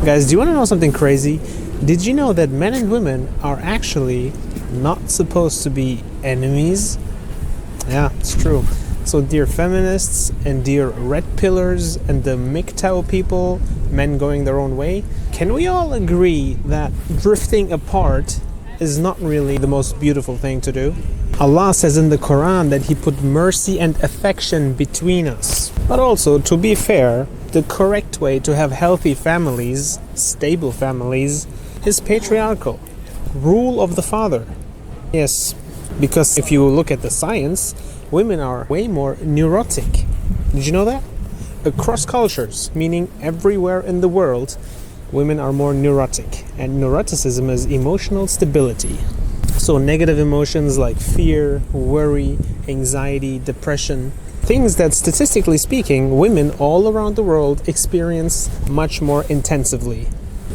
Guys, do you want to know something crazy? Did you know that men and women are actually not supposed to be enemies? Yeah, it's true. So dear feminists and dear red pillars and the MGTOW people, men going their own way, can we all agree that drifting apart is not really the most beautiful thing to do? Allah says in the Quran that He put mercy and affection between us. But also, to be fair, the correct way to have healthy families, stable families, is patriarchal. Rule of the father. Yes, because if you look at the science, women are way more neurotic. Did you know that? Across cultures, meaning everywhere in the world, women are more neurotic. And neuroticism is emotional stability. So negative emotions like fear, worry, anxiety, depression, things that statistically speaking, women all around the world experience much more intensively.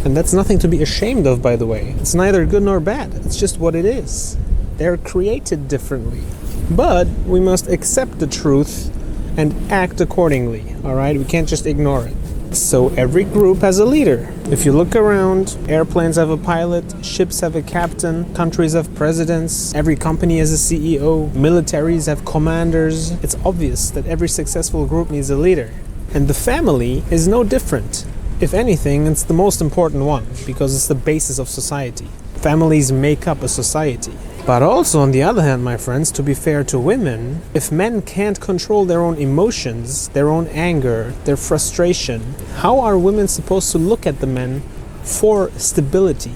And that's nothing to be ashamed of, by the way. It's neither good nor bad. It's just what it is. They're created differently. But we must accept the truth and act accordingly, all right? We can't just ignore it. So every group has a leader. If you look around, airplanes have a pilot, ships have a captain, countries have presidents, every company has a CEO, militaries have commanders. It's obvious that every successful group needs a leader. And the family is no different. If anything, it's the most important one because it's the basis of society. Families make up a society. But also, on the other hand, my friends, to be fair to women, if men can't control their own emotions, their own anger, their frustration, how are women supposed to look at the men for stability?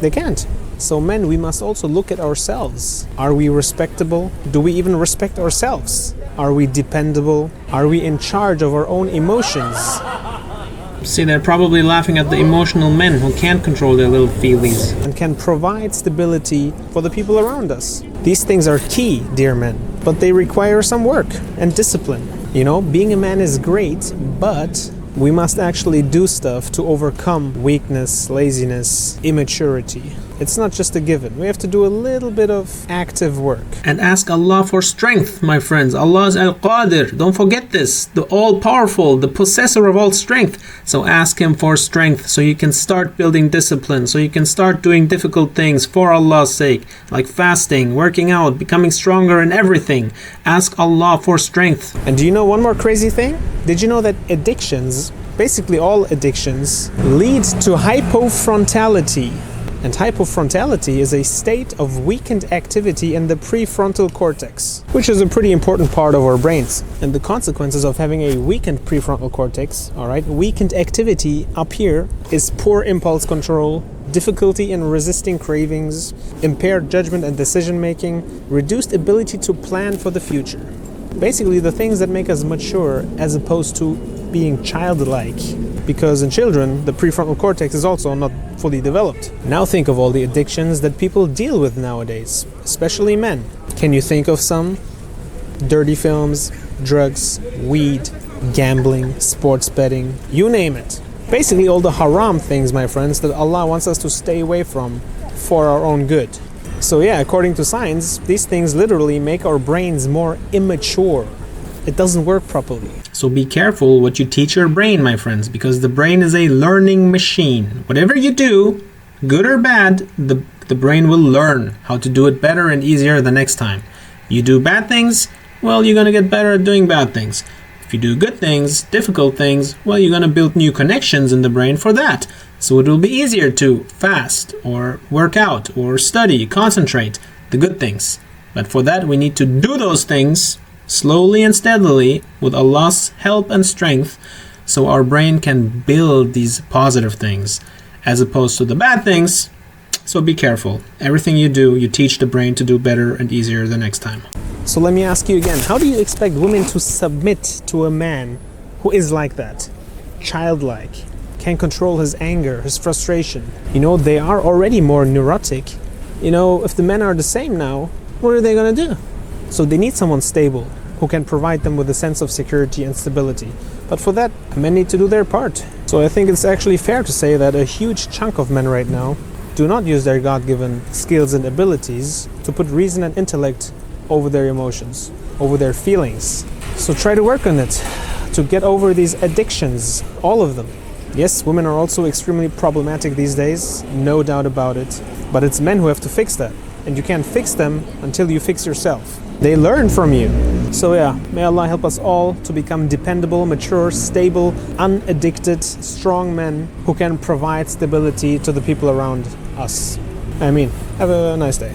They can't. So men, we must also look at ourselves. Are we respectable? Do we even respect ourselves? Are we dependable? Are we in charge of our own emotions? See, they're probably laughing at the emotional men who can't control their little feelies and can provide stability for the people around us. These things are key, dear men, but they require some work and discipline. You know, being a man is great, but we must actually do stuff to overcome weakness, laziness, immaturity. It's not just a given. We have to do a little bit of active work. And ask Allah for strength, my friends. Allah is Al-Qadir. Don't forget this. The all-powerful, the possessor of all strength. So ask Him for strength so you can start building discipline, so you can start doing difficult things for Allah's sake, like fasting, working out, becoming stronger in everything. Ask Allah for strength. And do you know one more crazy thing? Did you know that addictions, basically all addictions, lead to hypofrontality? And hypofrontality is a state of weakened activity in the prefrontal cortex, which is a pretty important part of our brains. And the consequences of having a weakened prefrontal cortex, weakened activity up here is poor impulse control, difficulty in resisting cravings, impaired judgment and decision making, reduced ability to plan for the future. Basically the things that make us mature as opposed to being childlike. Because in children, the prefrontal cortex is also not fully developed. Now think of all the addictions that people deal with nowadays, especially men. Can you think of some? Dirty films, drugs, weed, gambling, sports betting, you name it. Basically all the haram things, my friends, that Allah wants us to stay away from for our own good. So yeah, according to science, these things literally make our brains more immature. It doesn't work properly. So be careful what you teach your brain, my friends, because the brain is a learning machine. Whatever you do, good or bad, the brain will learn how to do it better and easier the next time. You do bad things, well, you're going to get better at doing bad things. If you do good things, difficult things, well, you're going to build new connections in the brain for that. So it will be easier to fast or work out or study, concentrate, the good things. But for that, we need to do those things slowly and steadily with Allah's help and strength so our brain can build these positive things as opposed to the bad things. So be careful. Everything you do, you teach the brain to do better and easier the next time. So let me ask you again, how do you expect women to submit to a man who is like that? Childlike, can't control his anger, his frustration. You know, they are already more neurotic. You know, if the men are the same now, what are they going to do? So they need someone stable who can provide them with a sense of security and stability. But for that, men need to do their part. So I think it's actually fair to say that a huge chunk of men right now do not use their God-given skills and abilities to put reason and intellect over their emotions, over their feelings. So try to work on it, to get over these addictions, all of them. Yes, women are also extremely problematic these days, no doubt about it. But it's men who have to fix that. And you can't fix them until you fix yourself. They learn from you. So yeah, may Allah help us all to become dependable, mature, stable, unaddicted, strong men who can provide stability to the people around us. I mean, have a nice day.